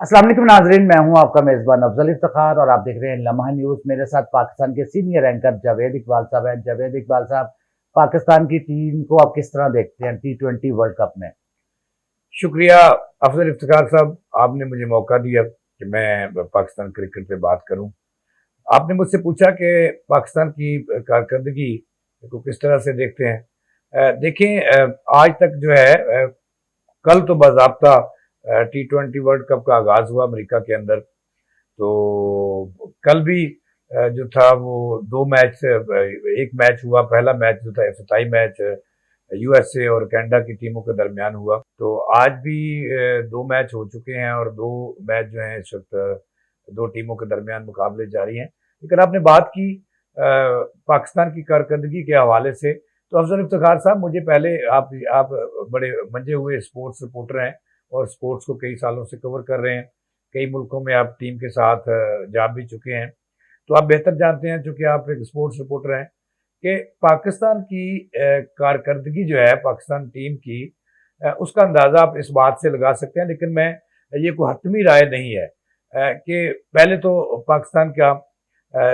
अस्सलाम वालेकुम नाजरीन, मैं हूं आपका मेज़बान अफजल इफ्तिखार और आप देख रहे हैं लम्हा न्यूज़। मेरे साथ पाकिस्तान के सीनियर एंकर जावेद इकबाल साहब हैं। जावेद इकबाल साहब, पाकिस्तान की टीम को आप किस तरह देखते हैं T20 वर्ल्ड कप में? शुक्रिया अफजल इफ्तिकार साहब, आपने मुझे मौका दिया कि मैं पाकिस्तान क्रिकेट पे बात करूं। आपने मुझसे पूछा कि पाकिस्तान की कारकर्दगी को किस तरह से देखते हैं। देखें, आज तक जो है, कल तो बाज़ाब्ता T20 वर्ल्ड कप का आगाज़ हुआ अमेरिका के अंदर। तो कल भी जो था वो दो मैच, एक मैच हुआ। पहला मैच जो था इफ्तिताई मैच यूएसए और कनाडा की टीमों के दरमियान हुआ। तो आज भी दो मैच हो चुके हैं और दो मैच जो हैं इस वक्त दो टीमों के दरमियान मुकाबले जारी हैं। लेकिन आपने बात की पाकिस्तान की कारकर्दगी के हवाले से, तो अफजल इफ्तिखार साहब, मुझे पहले आप बड़े मंजे हुए स्पोर्ट्स रिपोर्टर हैं और स्पोर्ट्स को कई सालों से कवर कर रहे हैं। कई मुल्कों में आप टीम के साथ जा भी चुके हैं। तो आप बेहतर जानते हैं, चूंकि आप एक स्पोर्ट्स रिपोर्टर हैं, कि पाकिस्तान की कारकर्दगी जो है पाकिस्तान टीम की, उसका अंदाज़ा आप इस बात से लगा सकते हैं। लेकिन मैं, ये कोई हतमी राय नहीं है कि पहले तो पाकिस्तान का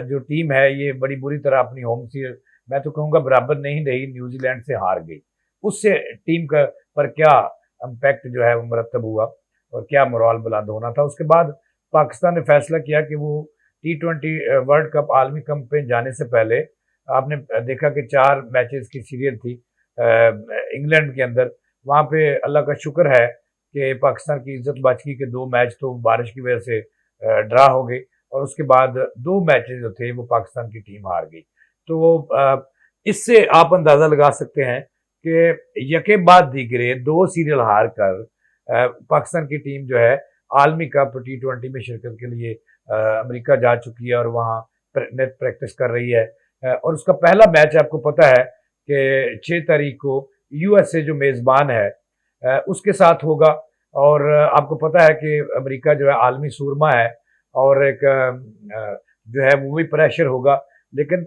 जो टीम है ये बड़ी बुरी तरह अपनी होम से, मैं तो कहूँगा बराबर नहीं रही, न्यूजीलैंड से हार गई। उससे टीम का पर क्या इम्पैक्ट जो है वो मरतब हुआ और क्या मोराल बुलंद होना था। उसके बाद पाकिस्तान ने फैसला किया कि वो T20 वर्ल्ड कप आलमी कप पे जाने से पहले, आपने देखा कि 4 मैचेस की सीरियल थी इंग्लैंड के अंदर। वहाँ पे अल्लाह का शुक्र है कि पाकिस्तान की इज्जत बच गई कि 2 मैच तो बारिश की वजह से ड्रा हो गए और उसके बाद 2 मैचेस जो थे वो पाकिस्तान की टीम हार गई। तो इससे आप अंदाज़ा लगा सकते हैं कि यके बाद दीगरे 2 सीरियल हार कर पाकिस्तान की टीम जो है आलमी कप T20 में शिरकत के लिए अमेरिका जा चुकी है और वहाँ नेट प्रैक्टिस कर रही है। और उसका पहला मैच आपको पता है कि 6 तारीख को यूएसए जो मेज़बान है उसके साथ होगा। और आपको पता है कि अमेरिका जो है आलमी सूरमा है और एक जो है वो भी प्रेशर होगा। लेकिन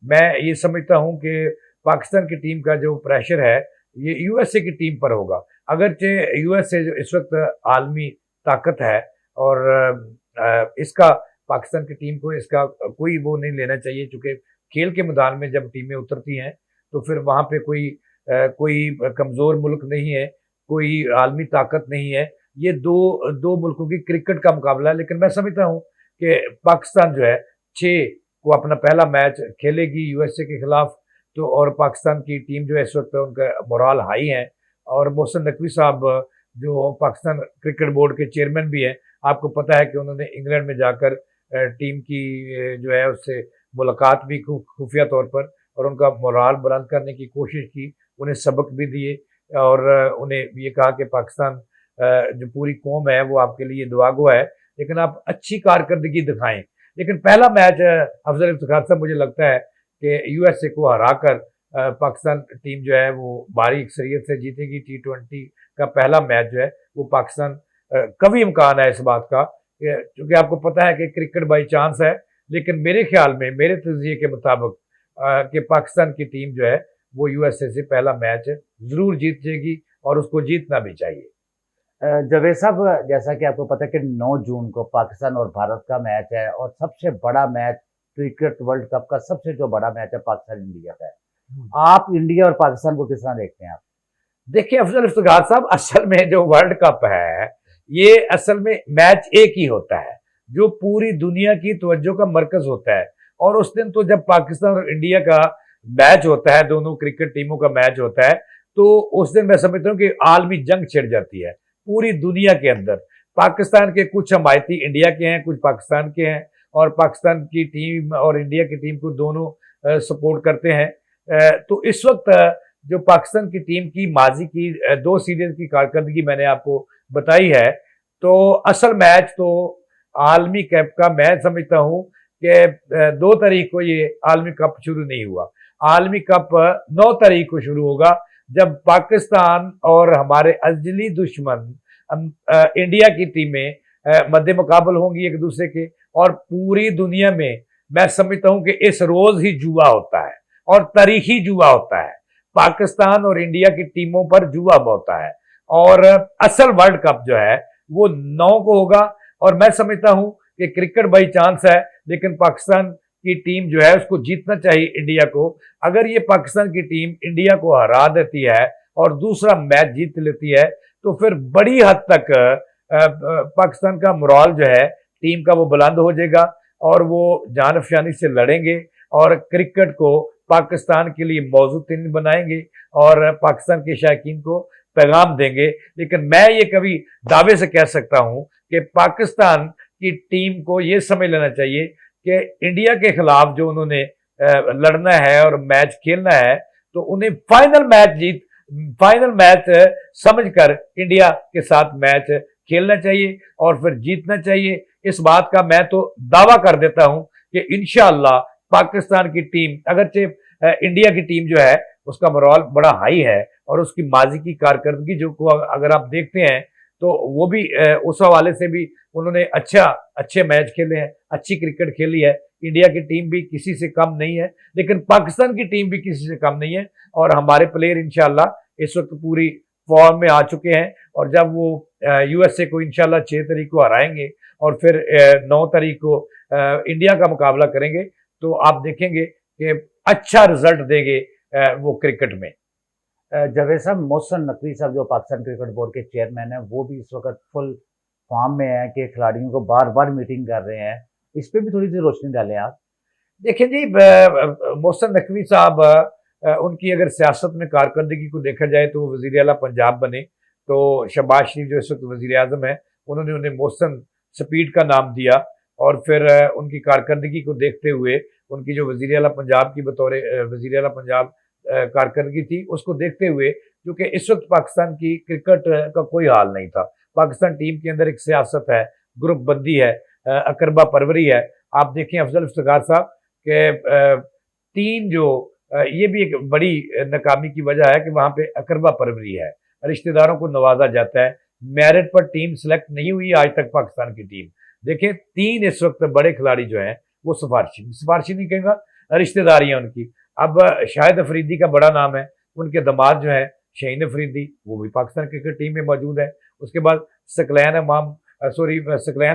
मैं ये समझता हूँ कि पाकिस्तान की टीम का जो प्रेशर है ये यूएसए की टीम पर होगा। अगरचे यूएसए जो इस वक्त आलमी ताकत है और इसका पाकिस्तान की टीम को इसका कोई वो नहीं लेना चाहिए, चूंकि खेल के मैदान में जब टीमें उतरती हैं तो फिर वहाँ पे कोई कमज़ोर मुल्क नहीं है, कोई आलमी ताकत नहीं है। ये दो दो मुल्कों की क्रिकेट का मुकाबला है। लेकिन मैं समझता हूँ कि पाकिस्तान जो है 6 को अपना पहला मैच खेलेगी यूएसए के खिलाफ। तो और पाकिस्तान की टीम जो है इस वक्त उनका मोराल हाई है। और मोहसिन नकवी साहब जो पाकिस्तान क्रिकेट बोर्ड के चेयरमैन भी हैं, आपको पता है कि उन्होंने इंग्लैंड में जाकर टीम की जो है उससे मुलाकात भी खुफिया तौर पर और उनका मोराल बुलंद करने की कोशिश की, उन्हें सबक भी दिए और उन्हें ये कहा कि पाकिस्तान जो पूरी कौम है वो आपके लिए दुआ गो है, लेकिन आप अच्छी कारकर्दगी दिखाएं। लेकिन पहला मैच अफजल इफ्तिखार साहब, मुझे लगता है कि यूएसए को हराकर पाकिस्तान टीम जो है वो भारी अक्सरियत से जीतेगी। T20 का पहला मैच जो है वो पाकिस्तान, कभी इम्कान है इस बात का, क्योंकि आपको पता है कि क्रिकेट बाई चांस है। लेकिन मेरे ख्याल में, मेरे तजिए के मुताबिक, कि पाकिस्तान की टीम जो है वो यूएसए से पहला मैच जरूर जीत जाएगी और उसको जीतना भी चाहिए। जावेद साहब, जैसा कि आपको पता है कि 9 जून को पाकिस्तान और भारत का मैच है और सबसे बड़ा मैच क्रिकेट वर्ल्ड कप का सबसे जो बड़ा मैच है पाकिस्तान इंडिया का है। आप इंडिया और पाकिस्तान को किस तरह देखते हैं आप? देखिए अफजल इफ्तिखार साहब, असल में जो वर्ल्ड कप है ये असल में मैच एक ही होता है जो पूरी दुनिया की तवज्जो का मरकज होता है। और उस दिन तो जब पाकिस्तान और इंडिया का मैच होता है, दोनों क्रिकेट टीमों का मैच होता है, तो उस दिन मैं समझता हूँ कि आलमी जंग छिड़ जाती है पूरी दुनिया के अंदर। पाकिस्तान के कुछ हमायती इंडिया के हैं, कुछ पाकिस्तान के हैं और पाकिस्तान की टीम और इंडिया की टीम को दोनों सपोर्ट करते हैं। तो इस वक्त जो पाकिस्तान की टीम की माजी की 2 सीरीज की कारकर्दगी मैंने आपको बताई है, तो असल मैच तो आलमी कप का मैं समझता हूँ कि 2 तारीख को ये आलमी कप शुरू नहीं हुआ। आलमी कप 9 तारीख को शुरू होगा, जब पाकिस्तान और हमारे अजली दुश्मन इंडिया की टीमें मद्दे मुकाबल होंगी एक दूसरे के। और पूरी दुनिया में मैं समझता हूँ कि इस रोज ही जुआ होता है और तारीखी जुआ होता है। पाकिस्तान और इंडिया की टीमों पर जुआ होता है और असल वर्ल्ड कप जो है वो 9 को होगा। और मैं समझता हूं कि क्रिकेट बाई चांस है, लेकिन पाकिस्तान की टीम जो है उसको जीतना चाहिए इंडिया को। अगर ये पाकिस्तान की टीम इंडिया को हरा देती है और दूसरा मैच जीत लेती है तो फिर बड़ी हद तक पाकिस्तान का मोराल जो है टीम का वो बुलंद हो जाएगा और वो जान अफशानी से लड़ेंगे और क्रिकेट को पाकिस्तान के लिए मौजूद बनाएंगे और पाकिस्तान के शायकीन को पैगाम देंगे। लेकिन मैं ये कभी दावे से कह सकता हूं कि पाकिस्तान की टीम को ये समझ लेना चाहिए कि इंडिया के खिलाफ जो उन्होंने लड़ना है और मैच खेलना है तो उन्हें फाइनल मैच समझकर इंडिया के साथ मैच खेलना चाहिए और फिर जीतना चाहिए। इस बात का मैं तो दावा कर देता हूं कि इंशाअल्लाह पाकिस्तान की टीम, अगरचे इंडिया की टीम जो है उसका मोराल बड़ा हाई है और उसकी माजी की कारकर्दगी जो को अगर आप देखते हैं तो वो भी उस हवाले से भी उन्होंने अच्छे मैच खेले हैं, अच्छी क्रिकेट खेली है। इंडिया की टीम भी किसी से कम नहीं है, लेकिन पाकिस्तान की टीम भी किसी से कम नहीं है और हमारे प्लेयर इंशाल्लाह इस वक्त पूरी फॉर्म में आ चुके हैं। और जब वो यूएसए को इंशाल्लाह 6 तारीख को हराएंगे और फिर 9 तारीख को इंडिया का मुकाबला करेंगे तो आप देखेंगे कि अच्छा रिजल्ट देंगे वो क्रिकेट में। जावेद साहब, मोहसिन नकवी साहब जो पाकिस्तान क्रिकेट बोर्ड के चेयरमैन हैं वो भी इस वक्त फुल फॉर्म में है कि खिलाड़ियों को बार बार मीटिंग कर रहे हैं। इस पे भी थोड़ी सी रोशनी डालें आप। देखिए जी, मोहसिन नकवी साहब उनकी अगर सियासत में कारकर्दगी को देखा जाए तो वो वज़ीर आला पंजाब बने तो शहबाज शरीफ जो इस वक्त वज़ीर आज़म है उन्होंने उन्हें मोहसिन स्पीड का नाम दिया और फिर उनकी कारकर्दगी को देखते हुए उनकी जो वज़ीर आला पंजाब की बतौर वज़ीर आला पंजाब कारकर्दगी थी उसको देखते हुए, क्योंकि इस वक्त पाकिस्तान की क्रिकेट का कोई हाल नहीं था। पाकिस्तान टीम के अंदर एक सियासत है, ग्रुप बंदी है, अकरबा परवरी है। आप देखें अफजल इफ्तिखार साहब के तीन जो ये भी एक बड़ी नाकामी की वजह है कि वहां पे अकरबा परवरी है, रिश्तेदारों को नवाजा जाता है। मेरिट पर टीम सेलेक्ट नहीं हुई आज तक पाकिस्तान की टीम। देखें 3 इस वक्त बड़े खिलाड़ी जो हैं वो सिफारशी नहीं कहेगा, रिश्तेदारियां उनकी। अब शाहिद अफरीदी का बड़ा नाम है, उनके दामाद जो है शहीन अफरीदी वो भी पाकिस्तान क्रिकेट टीम में मौजूद है। उसके बाद सकलैन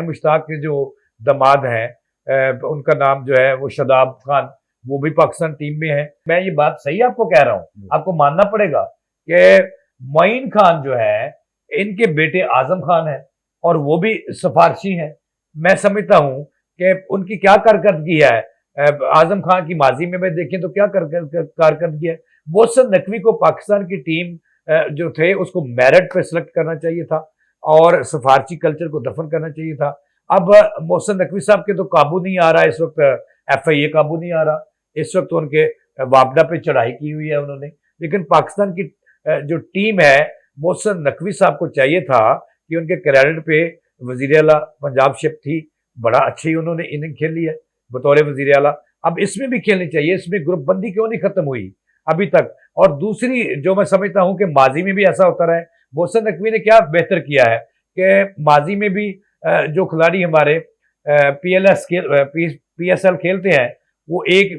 मुश्ताक के जो दामाद हैं उनका नाम जो है वो शदाब खान, वो भी पाकिस्तान टीम में है। मैं ये बात सही आपको कह रहा हूँ, आपको मानना पड़ेगा कि मोइन खान जो है इनके बेटे आजम खान है और वो भी सिफारशी है। मैं समझता हूँ कि उनकी क्या कारकर्दगी है। आजम खान की माजी में देखें तो क्या कारकर्दगी है। मोहसिन नकवी को पाकिस्तान की टीम जो थे उसको मेरिट पे सिलेक्ट करना चाहिए था और सिफारशी कल्चर को दफन करना चाहिए था। अब मोहसिन नकवी साहब के तो काबू नहीं आ रहा इस वक्त, FIA काबू नहीं आ रहा इस वक्त, तो उनके वापडा पे चढ़ाई की हुई है उन्होंने। लेकिन पाकिस्तान की जो टीम है, मोहसिन नकवी साहब को चाहिए था कि उनके क्रेडिट पे वजीर आला पंजाब शिप थी, बड़ा अच्छी उन्होंने इनिंग खेली है बतौर वजीर आला। अब इसमें भी खेलनी चाहिए। इसमें ग्रुप बंदी क्यों नहीं खत्म हुई अभी तक। और दूसरी जो मैं समझता हूं कि माजी में भी ऐसा होता रहा है, मोहसिन नकवी ने क्या बेहतर किया है कि माजी में भी जो खिलाड़ी हमारे PSL खेलते हैं वो एक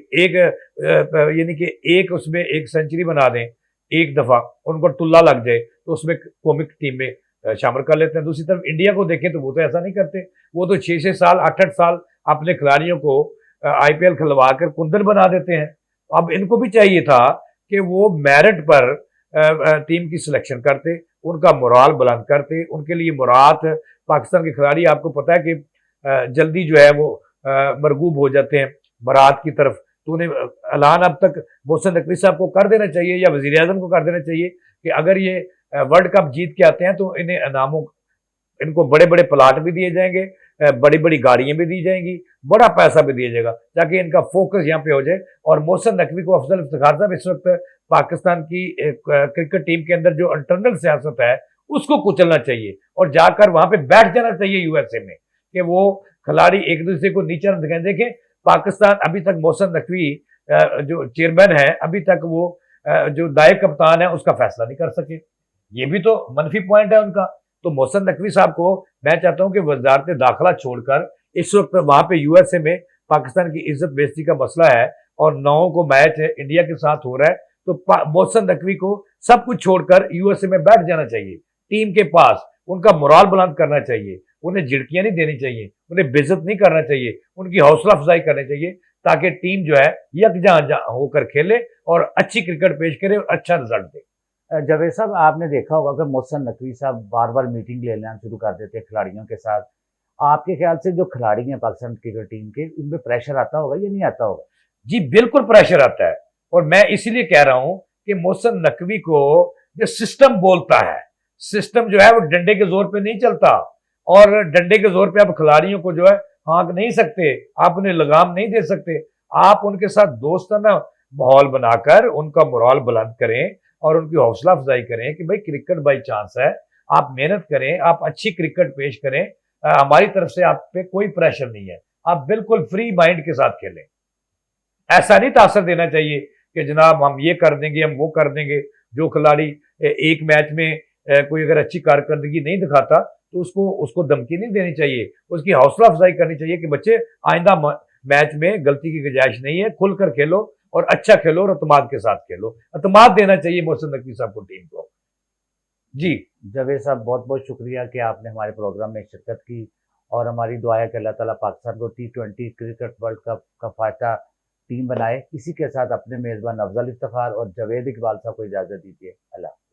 यानी कि एक उसमें एक सेंचुरी बना दें एक दफा, उनको टुल्ला लग जाए तो उसमें कॉमिक टीम में शामिल कर लेते हैं। दूसरी तरफ इंडिया को देखें तो वो तो ऐसा नहीं करते, वो तो 6-6 साल 8-8 साल अपने खिलाड़ियों को IPL खिलवा कर कुंदन बना देते हैं। अब इनको भी चाहिए था कि वो मेरिट पर टीम की सिलेक्शन करते, उनका मोराल बुलंद करते। उनके लिए मुराद पाकिस्तान के खिलाड़ी आपको पता है कि जल्दी जो है वो मरगूब हो जाते हैं बरात की तरफ। तो उन्हें ऐलान अब तक मोहसिन नकवी साहब को कर देना चाहिए या वजीर आजम को कर देना चाहिए कि अगर ये वर्ल्ड कप जीत के आते हैं तो इन्हें इनामों, इनको बड़े बड़े प्लाट भी दिए जाएंगे, बड़ी बड़ी गाड़ियां भी दी जाएंगी, बड़ा पैसा भी दिया जाएगा ताकि इनका फोकस यहाँ पे हो जाए। और मोहसिन नकवी को अफजल इफ्तिखार साहब इस वक्त पाकिस्तान की क्रिकेट टीम के अंदर जो इंटरनल सियासत है उसको कुचलना चाहिए और जाकर वहां पे बैठ जाना चाहिए यूएसए में कि वो खिलाड़ी एक दूसरे को नीचे न दिखाएं। देखें पाकिस्तान अभी तक मोहसिन नकवी जो चेयरमैन है अभी तक वो जो नायब कप्तान है उसका फैसला नहीं कर सके, ये भी तो मनफी पॉइंट है उनका। तो मोहसिन नकवी साहब को मैं चाहता हूं कि वजारत दाखिला छोड़कर इस वक्त वहां पे यूएसए में पाकिस्तान की इज्जत बेइज्जती का मसला है और 9 को मैच इंडिया के साथ हो रहा है, तो मोहसिन नकवी को सब कुछ छोड़कर यूएसए में बैठ जाना चाहिए टीम के पास उनका मोराल बुलंद करना चाहिए, उन्हें झिड़कियां नहीं देनी चाहिए, उन्हें बेइज्जत नहीं करना चाहिए, उनकी हौसला अफजाई करनी चाहिए, ताकि टीम जो है यकजा होकर खेले और अच्छी क्रिकेट पेश करे और अच्छा रिजल्ट दे। जावेद साहब, आपने देखा होगा कि मोहसिन नकवी साहब बार-बार मीटिंग लेना शुरू कर देते हैं खिलाड़ियों के साथ। आपके ख्याल से जो खिलाड़ी हैं पाकिस्तान क्रिकेट टीम के, इन पे प्रेशर आता होगा या नहीं आता होगा? जी बिल्कुल प्रेशर आता है, और मैं इसीलिए कह रहा हूं कि मोहसिन नकवी को जो सिस्टम बोलता है, सिस्टम जो है वो डंडे के जोर पे नहीं चलता, और डंडे के जोर पे आप खिलाड़ियों को जो है हाँक नहीं सकते, आप उन्हें लगाम नहीं दे सकते। आप उनके साथ दोस्ताना माहौल बनाकर उनका मोराल बुलंद करें और उनकी हौसला अफजाई करें कि भाई क्रिकेट बाई चांस है, आप मेहनत करें, आप अच्छी क्रिकेट पेश करें, हमारी तरफ से आप पे कोई प्रेशर नहीं है, आप बिल्कुल फ्री माइंड के साथ खेलें। ऐसा नहीं तासर देना चाहिए कि जनाब हम ये कर देंगे, हम वो कर देंगे। जो खिलाड़ी एक मैच में कोई अगर अच्छी कारकर्दगी नहीं दिखाता तो उसको उसको धमकी नहीं देनी चाहिए, उसकी हौसला अफजाई करनी चाहिए कि बच्चे आइंदा मैच में गलती की गुंजाइश नहीं है, खुलकर खेलो और अच्छा खेलो और अतमाद के साथ खेलो। अतमाद देना चाहिए मोहसिन नकवी साहब को, टीम को। जी जावेद साहब, बहुत-बहुत शुक्रिया कि आपने हमारे प्रोग्राम में शिरकत की, और हमारी दुआ है कि अल्लाह ताला पाकिस्तान को T20 क्रिकेट वर्ल्ड कप का फ़ायदा टीम बनाए। इसी के साथ अपने मेज़बान अफजल इफ्तिखार और जावेद इकबाल साहब को इजाज़त दीजिए। अल्लाह